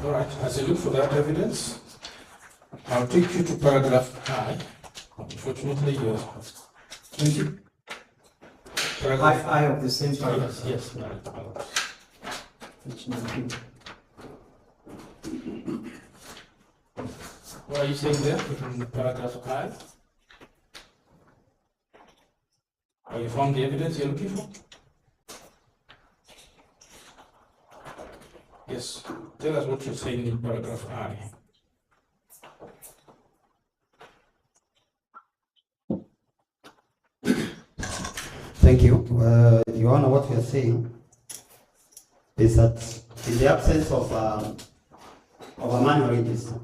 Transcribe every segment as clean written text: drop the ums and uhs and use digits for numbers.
All right, as you look for that evidence, I'll take you to paragraph I. Unfortunately, you're 20. Paragraph I of the same paragraph. Yes. Page 19. What are you saying there in paragraph I? Have you found the evidence you're looking for? Yes. Tell us what you're saying in paragraph I. Thank you. Your Honor, what we are saying is that in the absence of a manual register,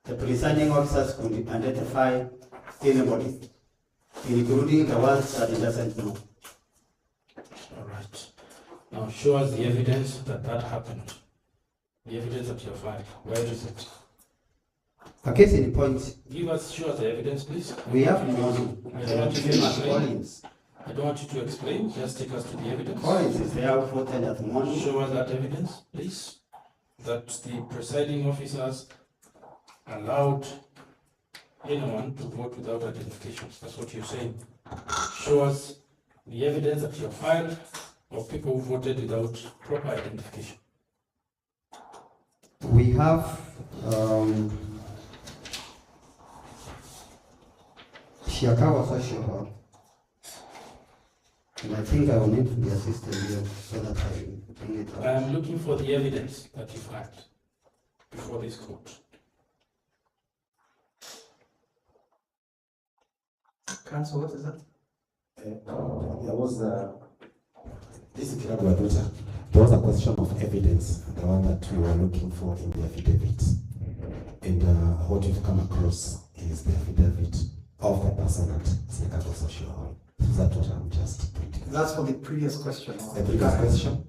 the presiding officers could identify anybody, including the ones that he doesn't know. All right. Now show us the evidence that that happened. The evidence that you have filed. Where is it? A case in point. Show us the evidence, please. We have I don't want you to explain. Collins. I don't want you to explain. Just take us to the evidence. Collins is there voted at the morning. Show us that evidence, please. That the presiding officers allowed anyone to vote without identification. That's what you're saying. Show us the evidence that you have filed of people who voted without proper identification. We have Shiakawa Social, and I think I will need to be assisted here so that I bring it up. I am looking for the evidence that you filed before this court. Counsel, what is that? There was this is Kiradwaduta. There was a question of evidence, the one that we were looking for in the affidavit. And what we've come across is the affidavit of the person at Chicago Social Hall. So that's what I'm just pointing. That's for the previous question. The previous question?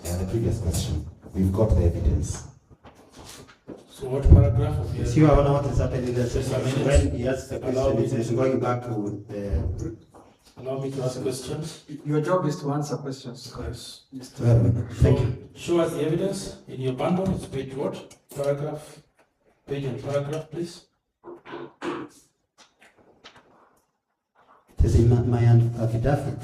Yeah, the previous question. We've got the evidence. So what paragraph of your... See, I don't know what is happening in the system. When he asks the question, it is going back to the... Allow me to ask questions. Your job is to answer questions. Yes. Thank you. Show us the evidence in your bundle. It's page what? Paragraph. Page and paragraph, please. It is in my affidavit.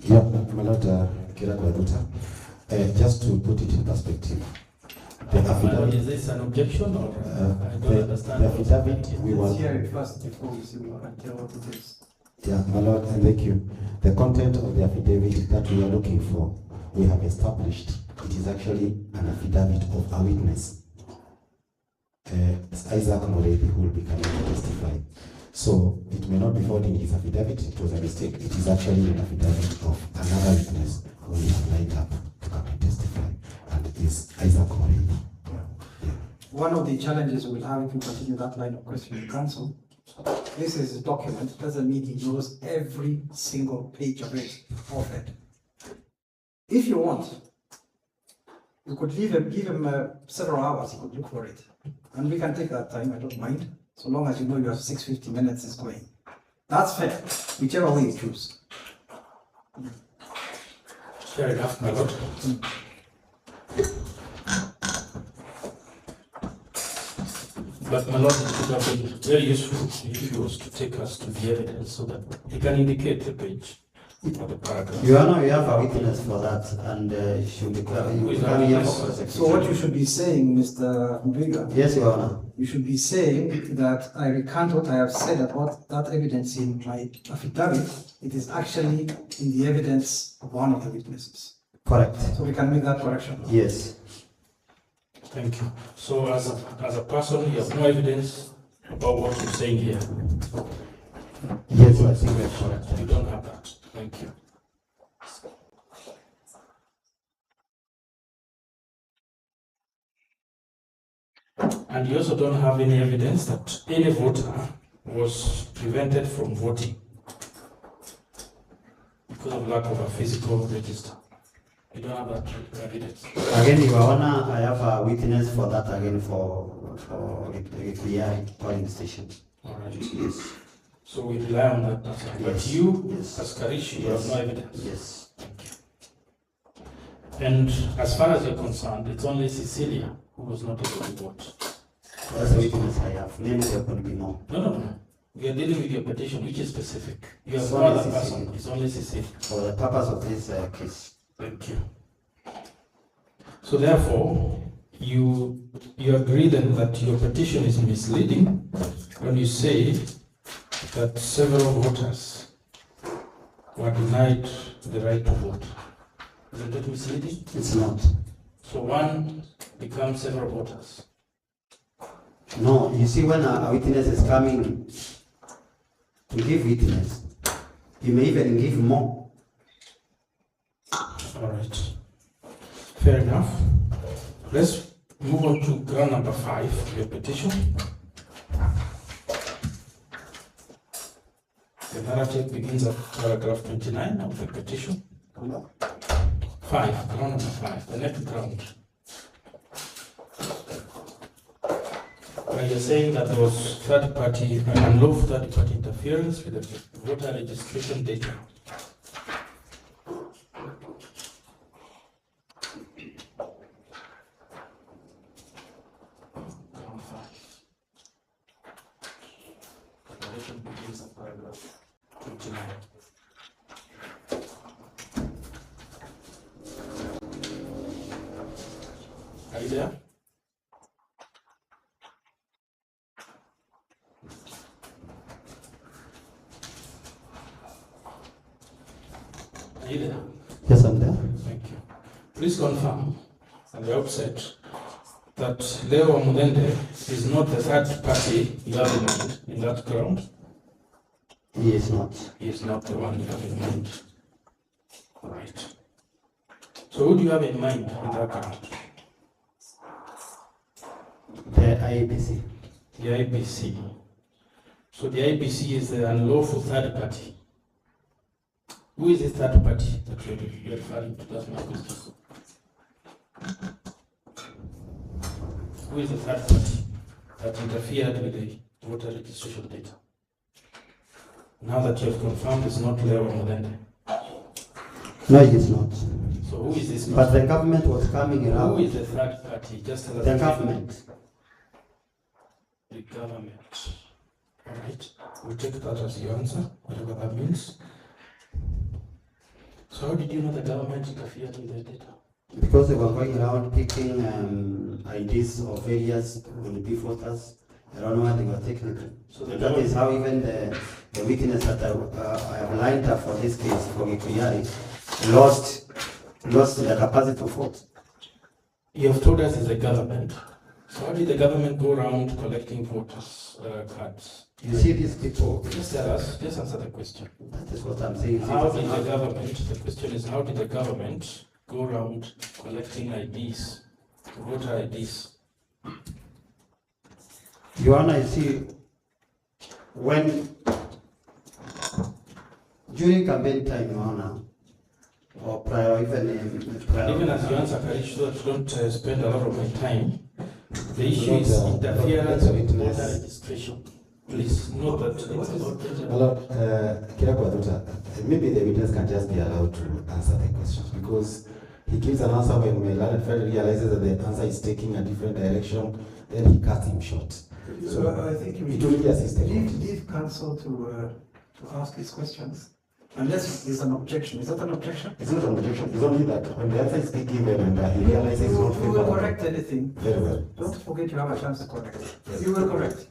Yeah, my Lord Kiradwaduta. Just to put it in perspective, the affidavit. Is this an objection or I don't understand? The affidavit we Let's were. hear it first before we see what can tell what it is. Yeah, my Lord, and thank you. The content of the affidavit that we are looking for, we have established. It is actually an affidavit of a witness. It's Isaac Moredi who will be coming to testify. So it may not be found in his affidavit, it was a mistake. It is actually an affidavit of another witness who we have lined up to come and testify, and it is Isaac Moredi. Yeah. One of the challenges we'll have if we continue that line of questioning, counsel, this is a document, doesn't mean he knows every single page of it, If you want, you could give him several hours, he could look for it. And we can take that time, I don't mind, so long as you know your 650 minutes is going. That's fair, whichever way you choose. Fair enough, my lord. But my lord, it would have been very useful if he was to take us to the evidence so that he can indicate the page or the paragraph. You know, you have a witness for that, and should be you come here for prosecution. So what you should be saying, Mr. Mbeere, Yes, Your Honor. you should be saying that I recant what I have said about that evidence in my affidavit. It is actually in the evidence of one of the witnesses. Correct. So we can make that correction. Yes. Thank you. So as a person, you have no evidence about what you're saying here. Yes, I think that's correct. You don't have that. Thank you. And you also don't have any evidence that any voter was prevented from voting. because of lack of a physical register. You don't have that evidence. Again, Your Honor, I have a witness for that again for the polling station. All right. Yes. So we rely on that person. But Yes. you, Yes. as Karish, you Yes. have no evidence. Yes. Thank you. And as far as you're concerned, it's only Cecilia who was not able to vote. That's the witness I have. Maybe there could be more. No. We are dealing with your petition, which is specific. You have It's no only other person. Cecilia. It's only Cecilia. For the purpose of this case. Thank you. So therefore, you agree then that your petition is misleading when you say that several voters were denied the right to vote. Isn't that misleading? It's not. So one becomes several voters. No, you see, when a witness is coming to give witness, he may even give more. All right. Fair enough. Let's move on to ground number 5, your petition. The narrative begins at paragraph 29 of the petition. 5, ground number 5, the next ground. Where you're saying that there was third-party, unlawful third-party interference with the voter registration data. Ground 5. The narrative begins at paragraph 29. Are you there? Are you there? Yes, I'm there. Thank you. Please confirm at the outset that Leo Mudende is not the third party you have in mind in that ground. He is not. He is not the one you have in mind. All right. So who do you have in mind in that ground? The IEBC. The IBC. So the IBC is the unlawful third party. Who is the third party that you're referring to? That's my question. Who is the third party that interfered with the voter registration data? Now that you have confirmed it's not Leo Mudende. No, it is not. So who is this? But the government was coming around. Who is the third party? Just tell us The government. The government. All right. We'll take that as your answer, whatever that means. So how did you know the government interfered with the data? Because they were going around picking IDs of various will-be voters. I don't know what they were taking. So That is how even the witness that I have lined up for this case, for Gikuyari, lost the capacity to vote. You have told us it's the government. So how did the government go around collecting voters' cards? You see these people, Just tell us, just answer the question. that is what I'm saying. How did the government, the question is, how did the government go around collecting IDs, voter IDs? Your Honor, you see, when during campaign time, Your Honor, or prior, Even as you answer, Karish, so that you don't spend a lot of my time, the issue is interference with voter registration. Please note that it's about Maybe the witness can just be allowed to answer the questions because he gives an answer when the learned friend realizes that the answer is taking a different direction, then he cuts him short. So I think it will be assisted. leave counsel to ask his questions. Unless there's an objection. Is that an objection? It's not an objection, it's only that when the answer is given and he realizes it's not You will favorable. correct anything. Very well. Don't forget you have a chance to correct. You will correct.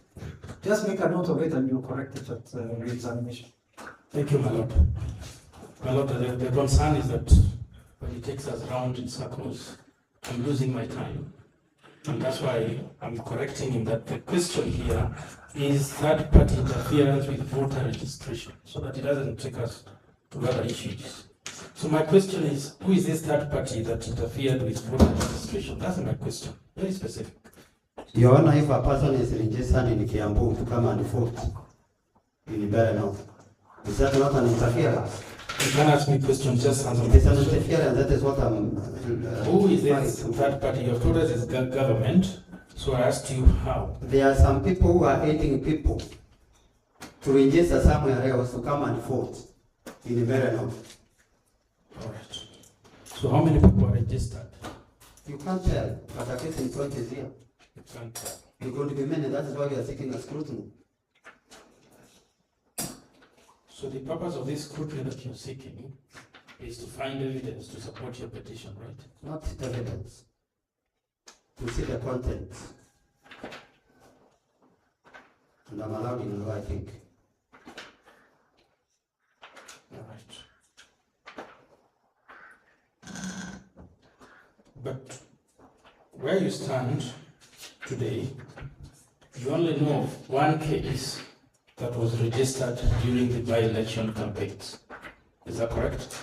Just make a note of it and you correct it at re-examination. Thank you, my lord. My lord, the concern is that when he takes us round in circles, I'm losing my time. And that's why I'm correcting him that the question here is third-party interference with voter registration, so that it doesn't take us to other issues. So my question is, who is this third party that interfered with voter registration? That's my question, very specific. Your Honor, if a person is registered in Kiambu to come and vote in Mbeere North, is that not an interference? You can ask me questions, just answer my It is an question. interference, that is what I'm. Who is trying this to- third party? You have told us it's government, so I asked you how. There are some people who are aiding people to register somewhere else to come and vote in Mbeere North. All right. So how many people are registered? You can't tell, but at least in front is here. You can't tell. You're going to be many, that is why we are seeking a scrutiny. So the purpose of this scrutiny that you're seeking is to find evidence to support your petition, right? Not evidence. To see the content. And I'm allowed in law, I think. All right. But where you stand today, you only know of one case that was registered during the by-election campaigns. Is that correct?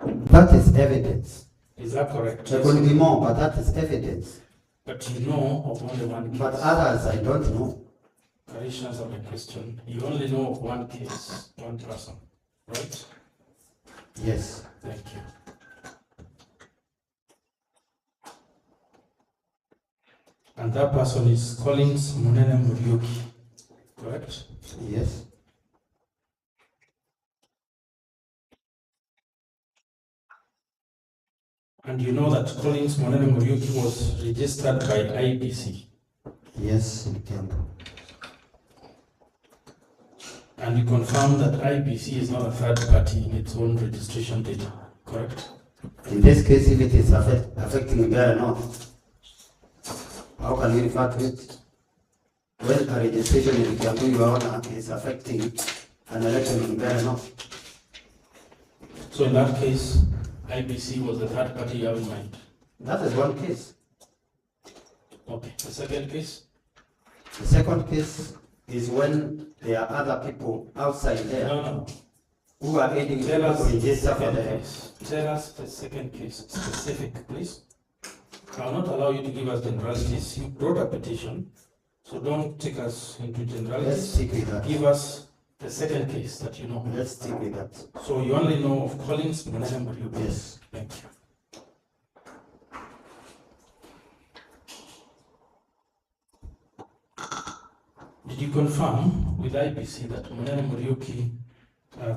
That is evidence. Is that correct? There will be more, but that is evidence. But you know of only one case. But others, I don't know. Karish, answer my question. You only know of one case, one person, right? Yes. Thank you. And that person is Collins Munene Muriuki, correct? Yes. And you know that Collins Munene Muriuki was registered by IBC. Yes, it can. And you confirm that IBC is not a third party in its own registration data, correct? In this case, if it is affecting Mbeere North, how can we refer to it? When a registration in Kiambu, Your Honor, is affecting an election in Mbeere North. So in that case, IBC was the third party you have in mind. That is one case. Okay. The second case? The second case is when there are other people outside there No. who are aiding Tell people us to the register for second the case. Tell us the second case, specific, please. I will not allow you to give us generalities. You brought a petition, so don't take us into Let's generalities. stick with that. Give us the second case that you know. Let's stick with that. So you only know of Collins Munene Muriuki. Yes. Thank you. Did you confirm with IBC that Munene Muriuki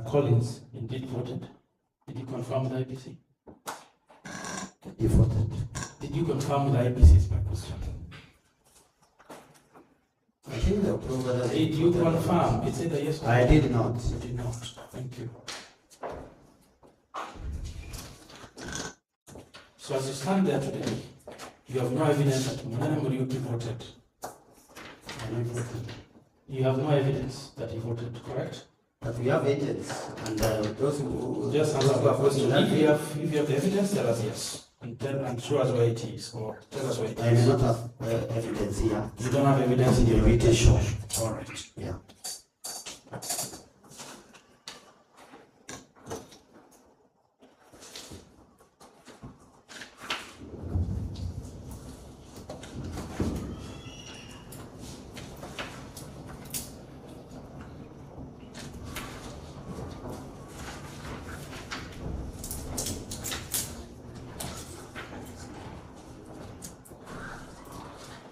Collins indeed voted? Did you confirm with IBC? You voted. Did you confirm with IBC is my question. I think the approval. Did you confirm? It's either yes or no. I did not. You did not. Thank you. So as you stand there today, you have no evidence that Munene Muriuki voted. And I voted. You have no evidence that he voted, correct? But we have agents and those who Just those answer who my are question. voting. If you have the evidence, tell us yes. And show us where it is, or tell us where it I may is. not have evidence here. You don't have evidence in your petition. All right. Yeah.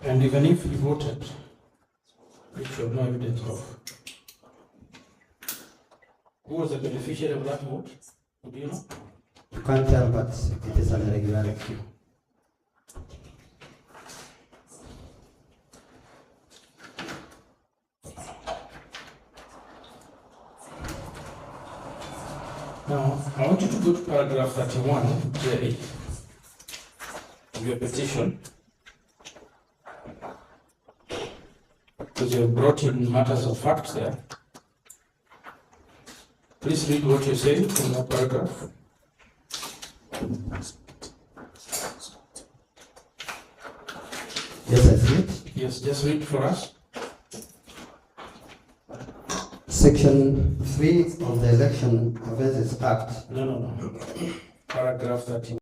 And even if you voted, which you have no evidence of, who was the beneficiary of that vote? Do you know? You can't tell, but it is an irregularity. Thank you. Now, I want you to go to paragraph 31J of your petition, because you have brought in matters of fact there. Please read what you say in that paragraph. Yes, I see it. Yes, just read for us. Section 3 of the Election Offences Act. No. Paragraph 31.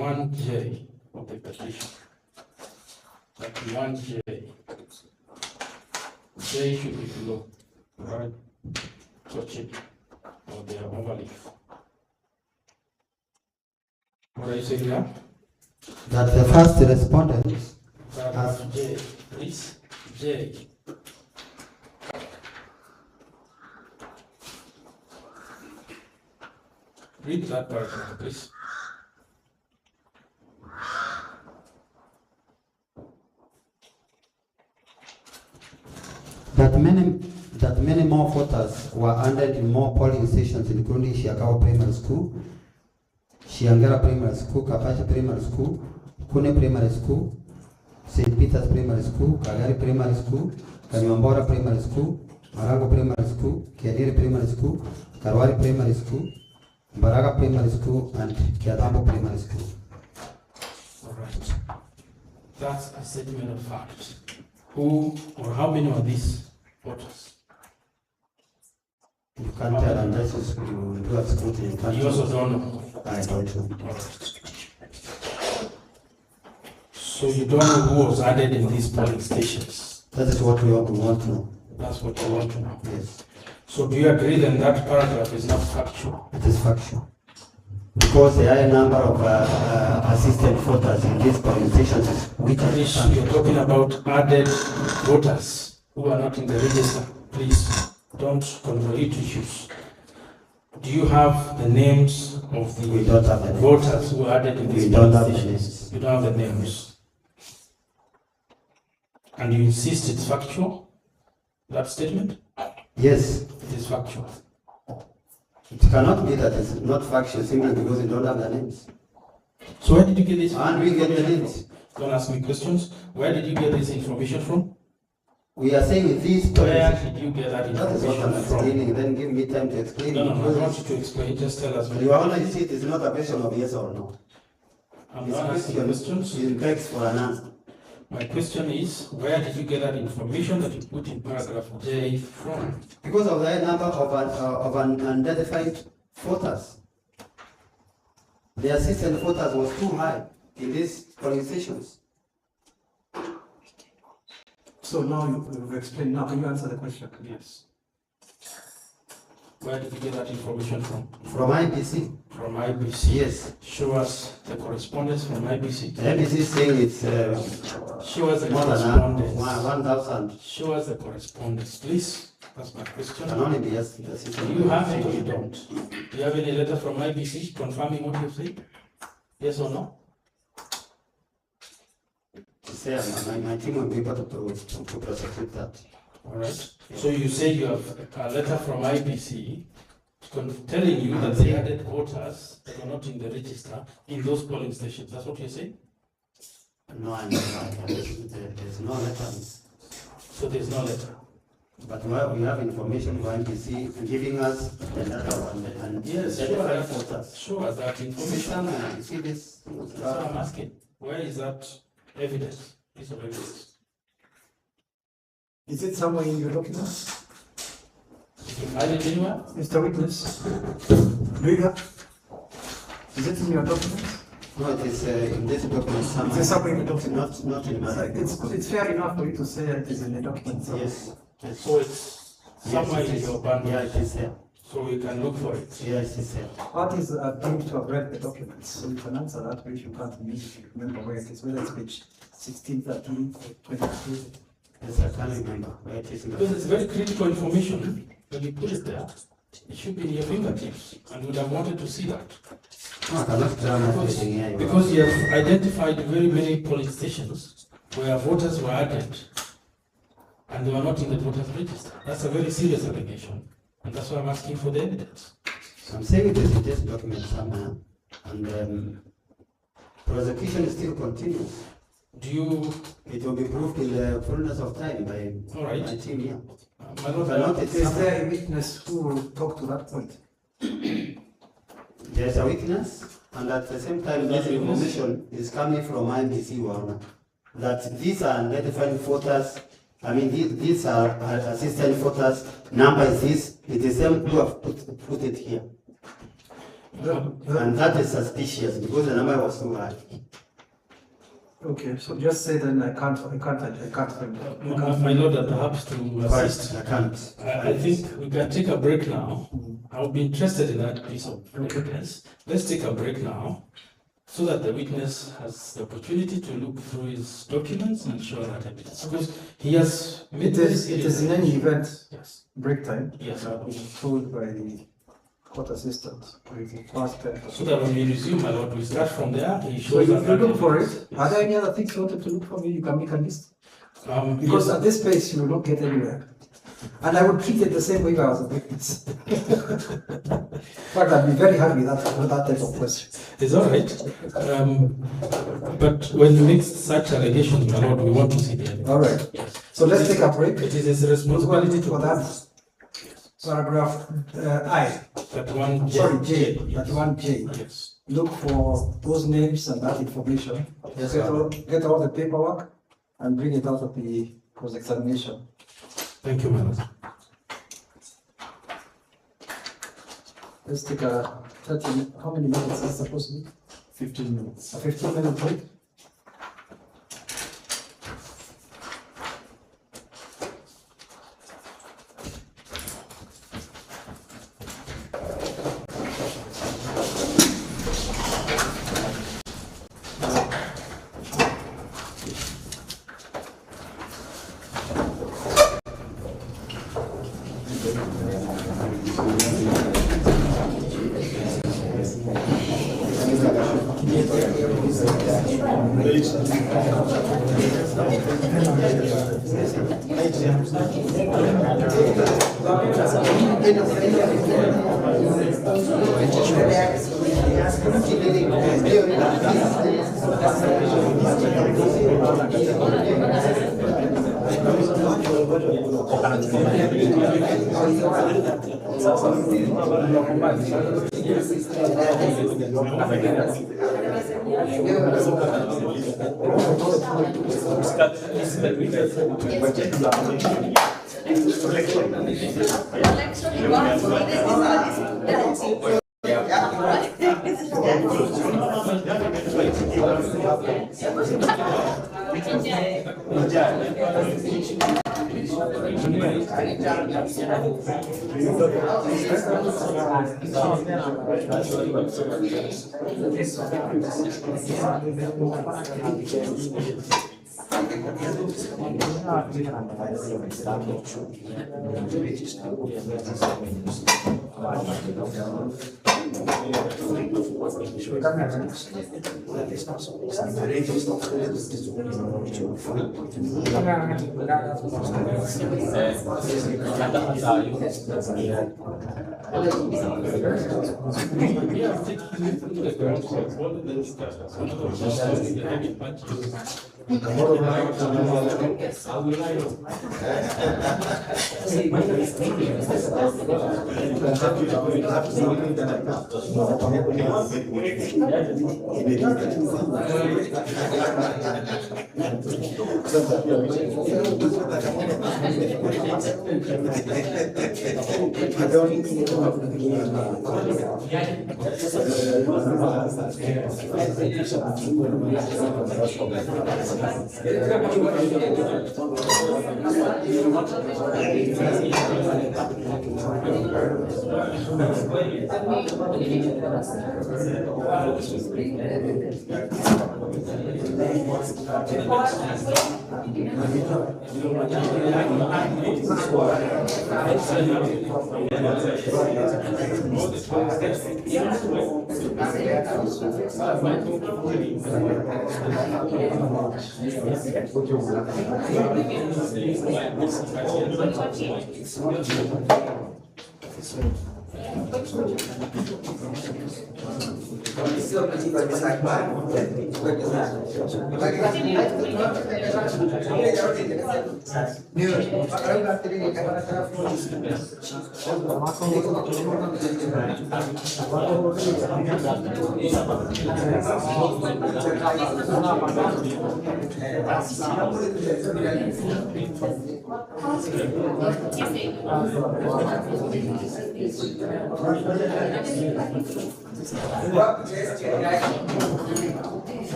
1J of the petition. That 1J. J should be below, right? Touch it, or they are overleaf. What are you saying now? That the first respondent Paragraph J, please. J. Read that paragraph, please. that many more voters were added in more polling stations, including Shiakawa Primary School, Shiangera Primary School, Kapachi Primary School, Kune Primary School, St. Peter's Primary School, Kagari Primary School, Kanyambora Primary School, Marago Primary School, Kiadiri Primary School, Karwari Primary School, Mbaraga Primary School, and Kiadambo Primary School. All right. That's a statement of fact. Who or how many are these voters? You can't tell unless you do a scrutiny. You also don't know. I don't know. All right. So you don't know who was added in these polling stations. That is what we want to know. That's what you want to know. Yes. So do you agree then that paragraph is not factual? It is factual. Because there are a number of assistant voters in these polling stations. You're talking about added voters who are not in the register. Please don't convolute issues. Do you have the names of the We don't have the names. voters who are added in these We don't polling have the stations? names. You don't have the names. And you insist it's factual? That statement? Yes. It is factual. It cannot be that it's not factual simply because you don't have the names. So where did you get this? And we get the names. Don't ask me questions. Where did you get this information from? We are saying with these Where polling. did you get that That is what I'm information from? explaining. Then give me time to explain. No, I because want you to explain. Just tell us. Your Honor, you see, it is not a question of yes or no. I'm It's not a asking questions. It begs for an answer. My question is, where did you get that information that you put in paragraph J from? Because of the number of unidentified voters. The assistant voters was too high in these polling stations. So now you've explained, now can you answer the question? Yes. Where did you get that information from? From IBC. From IBC. Yes. Show us the correspondence from IBC. The IBC is saying it's Show us the more than correspondence. 1,000. Show us the correspondence, please. That's my question. Can only be yes. Do you have it or you don't? Do you have any letter from IBC confirming what you say? Yes or no? My team will be able to prosecute that. All right. So you say you have a letter from IBC telling you that they added voters that are not in the register in those polling stations. That's what you're saying? No, I'm not. There's no letter. So there's no letter. But we have information from IBC giving us the letter and Yes, identified voters. show us that information. You see this? That's what I'm asking. Where is that evidence? Piece of evidence. Is it somewhere in your documents? Did you find it anywhere? Mr. Witness? Do you have? Is it in your documents? No, it is in this document somewhere. It's somewhere in the document. Not in my. It's fair enough for you to say it is in the document. So Yes. Yes. So it's somewhere Yes, it in is. your bundle. Yeah, it is there. So we can look for it. Yes, it is there. What is deemed to have read the documents? So you can answer that which you can't immediately remember where it is, whether it's page 16, 13, 22. Yes, I can't remember where it is. Because it's very critical information. When you put it there, it should be in your fingertips, and would have wanted to see that. No, I cannot grab everything here. Because you have identified very many polling stations where voters were added, and they were not in the voters register. That's a very serious allegation, and that's why I'm asking for the evidence. I'm saying it is in this document somewhere, and prosecution still continues. Do you, It will be proved in the fullness of time by all right, my team here. my lord, Cannot it Is there a witness who will talk to that point? There's a witness, and at the same time, this information is coming from IBC, Your Honor, that these are identified voters. I mean, these are assistant voters. Number is this. It is them who have put it here. And that is suspicious because the number was too high. Okay, so just say then I can't. My lord, that perhaps to assist. I can't. I think we can take a break now. I would be interested in that piece of evidence. Let's take a break now so that the witness has the opportunity to look through his documents and show that evidence. Because he has made It is in any event Yes. break time. Yes. I've been told by the court assistant. So that when we resume, my lord, we start from there. He So shows you that look for it. Yes. Are there any other things you wanted to look for? Maybe you can make a list. Because yes. at this pace you will not get anywhere. And I would treat it the same way if I was a witness. In fact, I'd be very happy with that type of question. It's all right. But when you make such allegations, my lord, we want to see the evidence. All right. Yes. So let's take a break. It is his responsibility to for that. Paragraph I. That one. Sorry, J. Yes. That one J. Yes. Look for those names and that information. Yes, Get all the paperwork and bring it out of the cross-examination. Thank you, my lord. Let's take a 30, how many minutes is it supposed to be? 15 minutes. A 15-minute break?